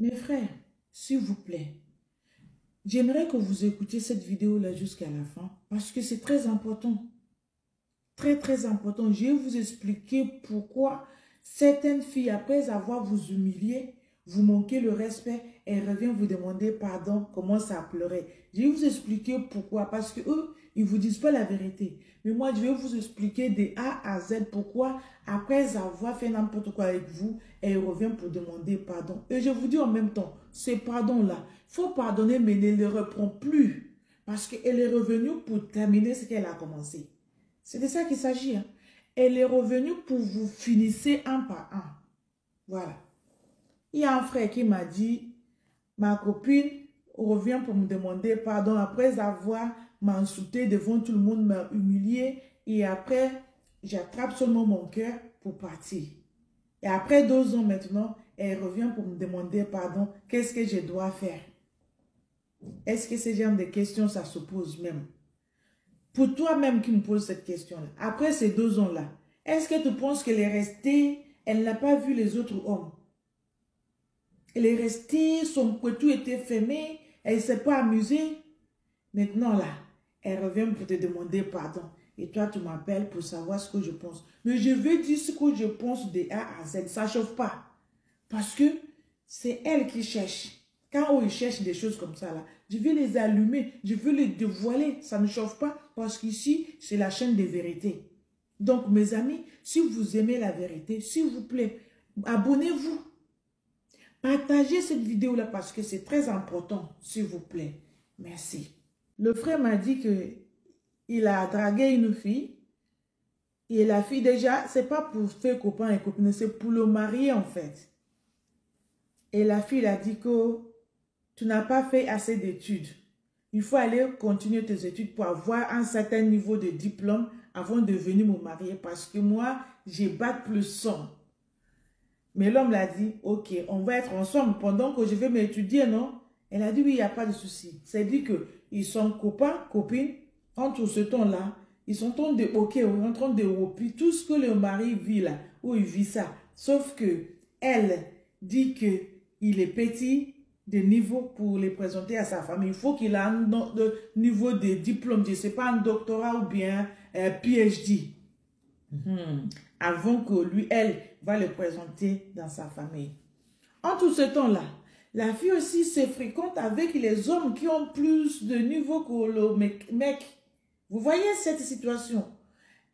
Mes frères, s'il vous plaît, j'aimerais que vous écoutiez cette vidéo-là jusqu'à la fin parce que c'est très important. Très, très important. Je vais vous expliquer pourquoi certaines filles, après avoir vous humilié, vous manquez le respect, elles reviennent vous demander pardon, commencent à pleurer. Je vais vous expliquer pourquoi. Parce que eux, ils ne vous disent pas la vérité. Mais moi, je vais vous expliquer de A à Z pourquoi, après avoir fait n'importe quoi avec vous, elles reviennent pour demander pardon. Et je vous dis en même temps, ces pardons-là, il faut pardonner, mais ne les reprend plus. Parce qu'elle est revenue pour terminer ce qu'elle a commencé. C'est de ça qu'il s'agit. Hein. Elle est revenue pour vous finir un par un. Voilà. Il y a un frère qui m'a dit, ma copine revient pour me demander pardon après avoir m'insulté devant tout le monde, m'a humilié. Et après, j'attrape seulement mon cœur pour partir. Et après 2 ans maintenant, elle revient pour me demander pardon. Qu'est-ce que je dois faire? Est-ce que ce genre de questions, ça se pose même? Pour toi-même qui me pose cette question-là, après ces 2 ans-là, est-ce que tu penses qu'elle est restée, elle n'a pas vu les autres hommes? Elle est restée, son couteau était fermé, elle ne s'est pas amusée. Maintenant là, elle revient pour te demander pardon. Et toi, tu m'appelles pour savoir ce que je pense. Mais je veux dire ce que je pense de A à Z. Ça ne chauffe pas. Parce que c'est elle qui cherche. Quand ils cherchent des choses comme ça, là, je vais les allumer, je veux les dévoiler. Ça ne chauffe pas parce qu'ici, c'est la chaîne des vérités. Donc, mes amis, si vous aimez la vérité, s'il vous plaît, abonnez-vous. Partagez cette vidéo-là parce que c'est très important, s'il vous plaît. Merci. Le frère m'a dit qu'il a dragué une fille. Et la fille, déjà, c'est pas pour faire copain et copine, c'est pour le marier en fait. Et la fille a dit que tu n'as pas fait assez d'études. Il faut aller continuer tes études pour avoir un certain niveau de diplôme avant de venir me marier parce que moi, j'ai bac plus 100. Mais l'homme l'a dit, ok, on va être ensemble pendant que je vais m'étudier, non? Elle a dit, oui, il n'y a pas de souci. C'est dit qu'ils sont copains, copines, entre ce temps-là, ils sont en train de, ok, en train de whoopie tout ce que le mari vit là, où il vit ça. Sauf que elle dit qu'il est petit de niveau pour les présenter à sa famille. Il faut qu'il ait un niveau de diplôme, je ne sais pas, un doctorat ou bien un PhD. Avant que lui, elle, va le présenter dans sa famille. En tout ce temps-là, la fille aussi se fréquente avec les hommes qui ont plus de niveau que le mec. Vous voyez cette situation?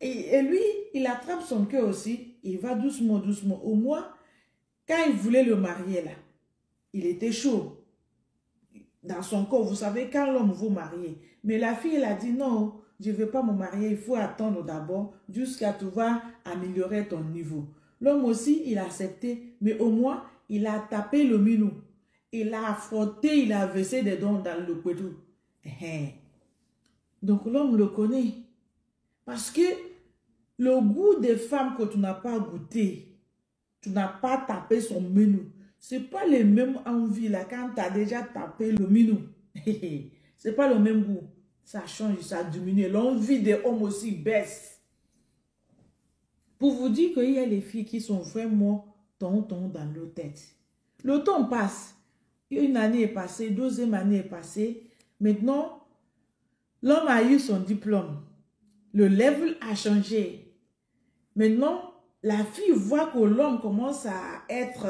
Et lui, il attrape son cœur aussi. Il va doucement, doucement. Au moins, quand il voulait le marier là, il était chaud. Dans son corps, vous savez, quand l'homme veut marier. Mais la fille, elle a dit non, je ne vais pas me marier. Il faut attendre d'abord jusqu'à tu vas améliorer ton niveau. L'homme aussi, il a accepté. Mais au moins, il a tapé le minou. Il a frotté, il a versé des dons dans le couteau. Donc l'homme le connaît. Parce que le goût des femmes que tu n'as pas goûté, tu n'as pas tapé son menu. Ce n'est pas les mêmes envies là quand tu as déjà tapé le minou. Ce n'est pas le même goût. Ça change, ça diminue. L'envie des hommes aussi baisse. Pour vous dire qu'il y a les filles qui sont vraiment tonton dans leur tête. Le temps passe. Une année est passée, 2e année est passée. Maintenant, l'homme a eu son diplôme. Le level a changé. Maintenant, la fille voit que l'homme commence à être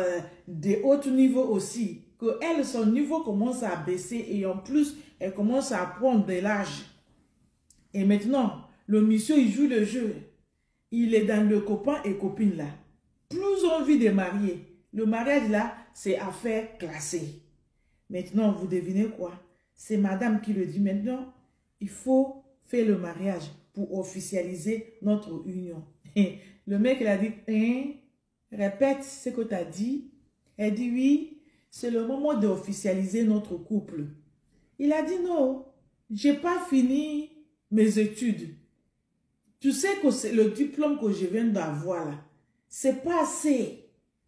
de haut niveau aussi. Que elle, son niveau commence à baisser et en plus, elle commence à prendre de l'âge. Et maintenant, le monsieur, il joue le jeu. Il est dans le copain et copine là. Plus envie de marier. Le mariage là, c'est affaire classée. Maintenant, vous devinez quoi? C'est madame qui le dit maintenant. Il faut faire le mariage pour officialiser notre union. Le mec, il a dit, répète ce que tu as dit. Elle dit, oui, c'est le moment d'officialiser notre couple. Il a dit, non, je n'ai pas fini mes études. Tu sais que c'est le diplôme que je viens d'avoir là. C'est pas assez.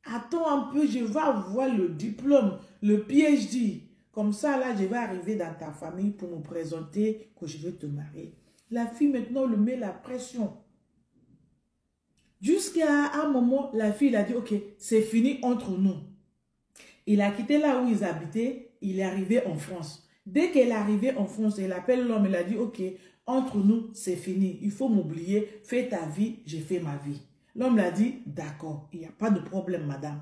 Attends un peu, je vais avoir le diplôme, le PhD. Comme ça, là, je vais arriver dans ta famille pour me présenter que je veux te marier. La fille, maintenant, lui met la pression. Jusqu'à un moment, la fille a dit, ok, c'est fini entre nous. Il a quitté là où ils habitaient, il est arrivé en France. Dès qu'elle est arrivée en France, elle appelle l'homme, il a dit, ok, entre nous, c'est fini. Il faut m'oublier, fais ta vie, j'ai fait ma vie. L'homme l'a dit, d'accord, il n'y a pas de problème, madame.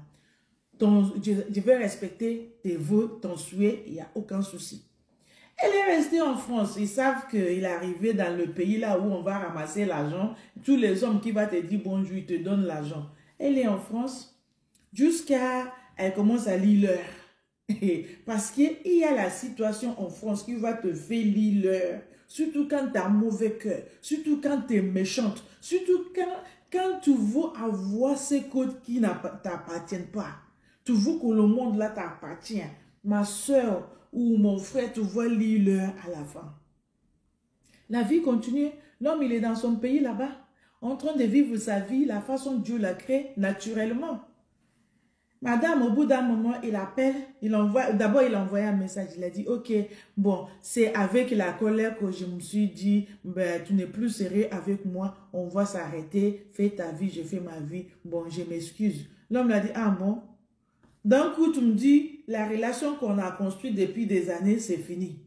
Je vais respecter tes vœux, ton souhait, il n'y a aucun souci. Elle est restée en France. Ils savent qu'il est arrivé dans le pays là où on va ramasser l'argent. Tous les hommes qui vont te dire bonjour, ils te donnent l'argent. Elle est en France jusqu'à... Elle commence à lire l'heure. Parce qu'il y a la situation en France qui va te faire lire l'heure. Surtout quand tu as mauvais cœur. Surtout quand tu es méchante. Surtout quand tu veux avoir ces codes qui ne t'appartiennent pas. Tu veux que le monde là t'appartient. Ma soeur ou mon frère, tu vois lire l'heure à la fin. La vie continue. L'homme, il est dans son pays là-bas, en train de vivre sa vie, la façon dont Dieu l'a créé naturellement. Madame, au bout d'un moment, il appelle, d'abord il a envoyé un message, il a dit, ok, bon, c'est avec la colère que je me suis dit, ben, tu n'es plus sérieux avec moi, on va s'arrêter, fais ta vie, je fais ma vie, bon, je m'excuse. L'homme l'a dit, ah bon? D'un coup, tu me dis, la relation qu'on a construite depuis des années, c'est fini.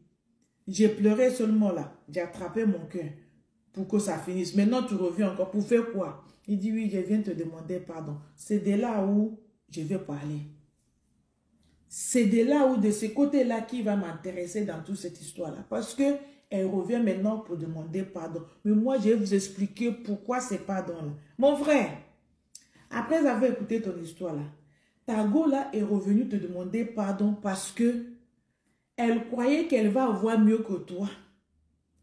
J'ai pleuré seulement là. J'ai attrapé mon cœur pour que ça finisse. Maintenant, tu reviens encore. Pour faire quoi? Il dit, oui, je viens te demander pardon. C'est de là où je vais parler. C'est de là où, de ce côté-là, qui va m'intéresser dans toute cette histoire-là. Parce que elle revient maintenant pour demander pardon. Mais moi, je vais vous expliquer pourquoi c'est pardon-là. Mon frère, après avoir écouté ton histoire-là, ta go là est revenue te demander pardon parce que elle croyait qu'elle va avoir mieux que toi.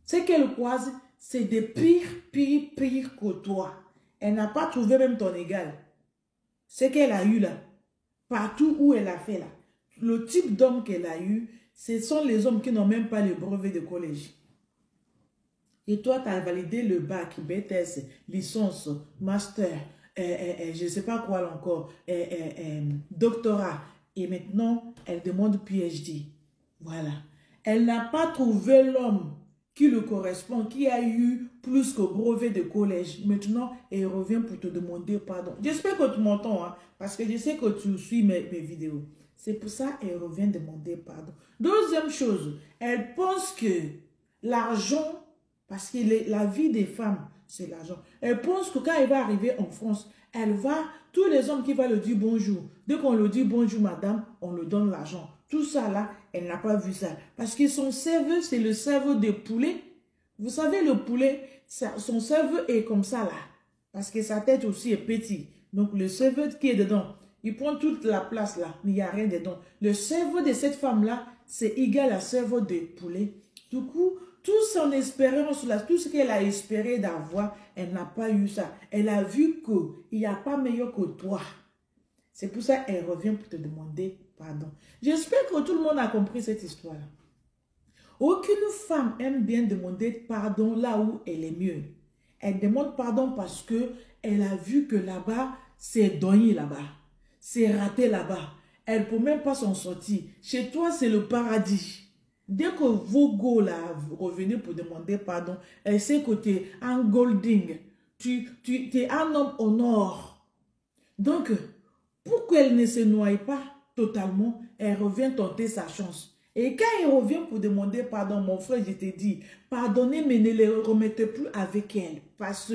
Ce qu'elle croise, c'est de pire que toi. Elle n'a pas trouvé même ton égal. Ce qu'elle a eu là, partout où elle a fait là, le type d'homme qu'elle a eu, ce sont les hommes qui n'ont même pas le brevet de collège. Et toi, tu as validé le bac, BTS, licence, master, je ne sais pas quoi encore, doctorat. Et maintenant, elle demande PhD. Voilà. Elle n'a pas trouvé l'homme qui le correspond, qui a eu plus que brevet de collège. Maintenant, elle revient pour te demander pardon. J'espère que tu m'entends, hein, parce que je sais que tu suis mes vidéos. C'est pour ça qu'elle revient demander pardon. Deuxième chose, elle pense que l'argent, parce que la vie des femmes, c'est l'argent. Elle pense que quand elle va arriver en France, tous les hommes qui vont le dire bonjour, dès qu'on le dit bonjour madame, on le donne l'argent. Tout ça là, elle n'a pas vu ça. Parce que son cerveau, c'est le cerveau de poulet. Vous savez, le poulet, son cerveau est comme ça là. Parce que sa tête aussi est petite. Donc le cerveau qui est dedans, il prend toute la place là, mais il n'y a rien dedans. Le cerveau de cette femme-là, c'est égal à cerveau de poulet. Du coup, toute son espérance là, tout ce qu'elle a espéré d'avoir, elle n'a pas eu ça. Elle a vu qu'il n'y a pas meilleur que toi. C'est pour ça qu'elle revient pour te demander pardon. J'espère que tout le monde a compris cette histoire-là. Aucune femme aime bien demander pardon là où elle est mieux. Elle demande pardon parce qu'elle a vu que là-bas, c'est donné là-bas. C'est raté là-bas. Elle ne peut même pas s'en sortir. Chez toi, c'est le paradis. Dès que vos go là, vous revenez pour demander pardon, elle sait que tu es un golding. Tu es un homme en or. Donc, pour qu'elle ne se noie pas totalement, elle revient tenter sa chance. Et quand elle revient pour demander pardon, mon frère, je t'ai dit, pardonnez, mais ne les remettez plus avec elle. Parce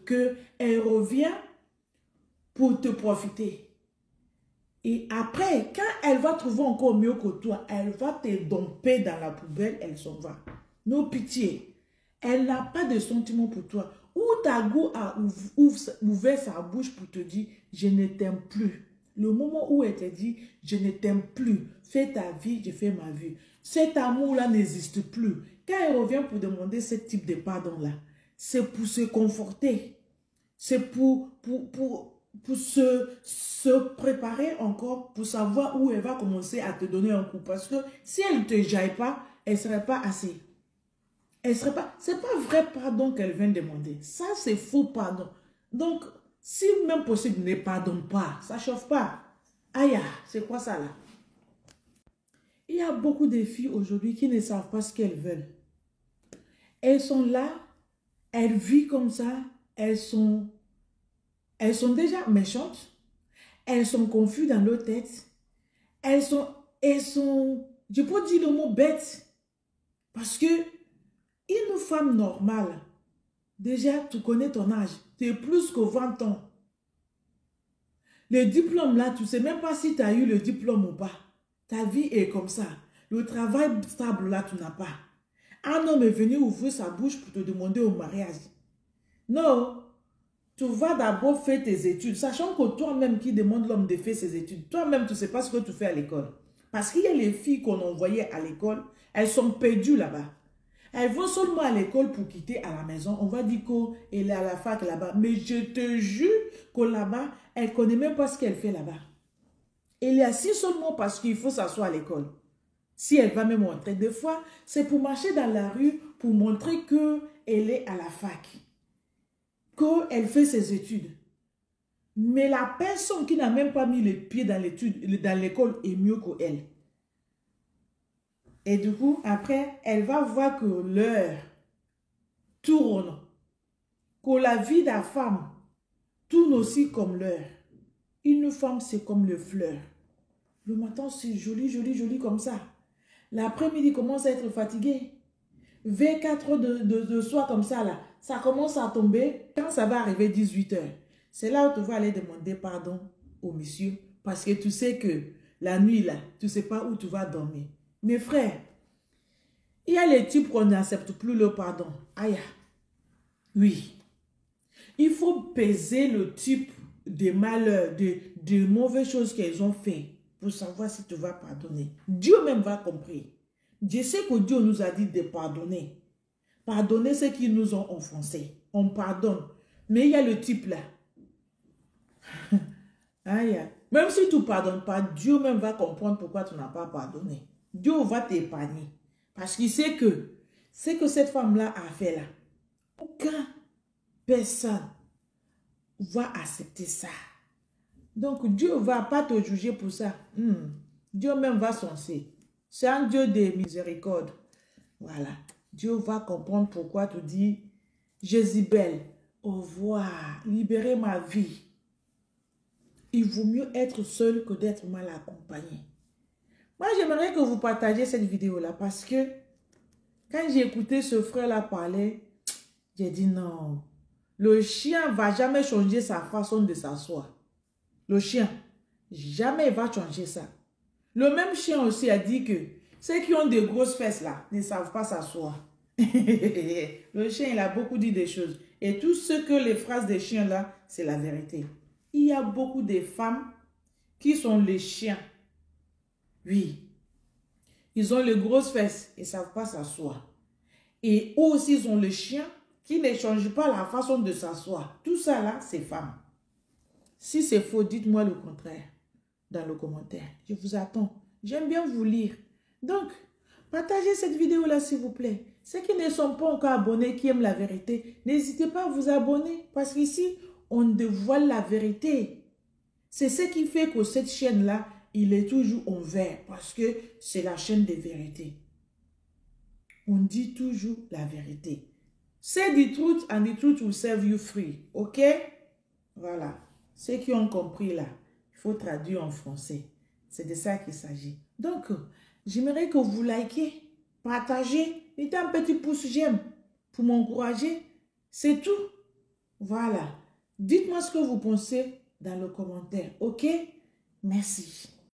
que elle revient pour te profiter. Et après, quand elle va trouver encore mieux que toi, elle va te domper dans la poubelle, elle s'en va. No pitié. Elle n'a pas de sentiment pour toi. Ou ta go a ouvert sa bouche pour te dire, je ne t'aime plus. Le moment où elle te dit, je ne t'aime plus, fais ta vie, je fais ma vie. Cet amour-là n'existe plus. Quand elle revient pour demander ce type de pardon-là, c'est pour se conforter. C'est pour se préparer encore, pour savoir où elle va commencer à te donner un coup. Parce que si elle ne te jaille pas, elle ne serait pas assez. Elle serait pas, c'est pas vrai pardon qu'elle vient demander. Ça, c'est faux pardon. Donc, si même possible, ne pardonne pas. Ça chauffe pas. Aïe, c'est quoi ça là? Il y a beaucoup de filles aujourd'hui qui ne savent pas ce qu'elles veulent. Elles sont là, elles vivent comme ça, elles sont déjà méchantes. Elles sont confuses dans leur tête. Elles sont, je peux dire le mot bête. Parce que une femme normale, déjà, tu connais ton âge. Tu es plus que 20 ans. Le diplôme là, tu ne sais même pas si tu as eu le diplôme ou pas. Ta vie est comme ça. Le travail stable là, tu n'as pas. Un homme est venu ouvrir sa bouche pour te demander au mariage. Non, tu vas d'abord faire tes études, sachant que toi-même qui demande l'homme de faire ses études, toi-même tu ne sais pas ce que tu fais à l'école. Parce qu'il y a les filles qu'on envoyait à l'école, elles sont perdues là-bas. Elles vont seulement à l'école pour quitter à la maison. On va dire qu'elle est à la fac là-bas. Mais je te jure que là-bas, elle ne connaît même pas ce qu'elle fait là-bas. Elle est assise seulement parce qu'il faut s'asseoir à l'école. Si elle va me montrer des fois, c'est pour marcher dans la rue, pour montrer qu'elle est à la fac. Qu'elle fait ses études. Mais la personne qui n'a même pas mis les pieds dans l'école est mieux qu'elle. Et du coup, après, elle va voir que l'heure tourne, que la vie de la femme tourne aussi comme l'heure. Une femme, c'est comme le fleur. Le matin, c'est joli, joli, joli comme ça. L'après-midi, commence à être fatigué. Vers 4 heures de soir comme ça, là, ça commence à tomber. Quand ça va arriver 18 heures, c'est là où tu vas aller demander pardon au monsieur. Parce que tu sais que la nuit, là, tu ne sais pas où tu vas dormir. Mes frères, il y a les types qu'on n'accepte plus le pardon. Aïe, oui. Il faut peser le type de malheur, de mauvaises choses qu'elles ont fait pour savoir si tu vas pardonner. Dieu même va comprendre. Je sais que Dieu nous a dit de pardonner. Pardonner ceux qui nous ont offensés. On pardonne. Mais il y a le type là. Aïe. Même si tu ne pardonnes pas, Dieu même va comprendre pourquoi tu n'as pas pardonné. Dieu va t'épargner. Parce qu'il sait que ce que cette femme-là a fait là, aucun personne va accepter ça. Donc Dieu ne va pas te juger pour ça. Dieu même va soncer. C'est un Dieu de miséricorde. Voilà. Dieu va comprendre pourquoi tu dis, Jézabel, au revoir, libérez ma vie. Il vaut mieux être seul que d'être mal accompagné. Moi, j'aimerais que vous partagiez cette vidéo-là parce que quand j'ai écouté ce frère-là parler, j'ai dit non. Le chien ne va jamais changer sa façon de s'asseoir. Le chien, jamais il va changer ça. Le même chien aussi a dit que ceux qui ont des grosses fesses là ne savent pas s'asseoir. Le chien, il a beaucoup dit des choses. Et tout ce que les phrases des chiens là, c'est la vérité. Il y a beaucoup de femmes qui sont les chiens. Oui. Ils ont les grosses fesses et ne savent pas s'asseoir. Et eux aussi, ils ont le chien qui ne change pas la façon de s'asseoir. Tout ça là, c'est femmes. Si c'est faux, dites-moi le contraire dans le commentaire. Je vous attends. J'aime bien vous lire. Donc, partagez cette vidéo-là, s'il vous plaît. Ceux qui ne sont pas encore abonnés, qui aiment la vérité, n'hésitez pas à vous abonner. Parce qu'ici, on dévoile la vérité. C'est ce qui fait que cette chaîne-là, il est toujours en vert. Parce que c'est la chaîne de vérité. On dit toujours la vérité. Say the truth and the truth will set you free. Ok? Voilà. Ceux qui ont compris là, il faut traduire en français. C'est de ça qu'il s'agit. Donc, j'aimerais que vous likez, partagez, mettez un petit pouce j'aime pour m'encourager. C'est tout. Voilà. Dites-moi ce que vous pensez dans le commentaire. Ok? Merci.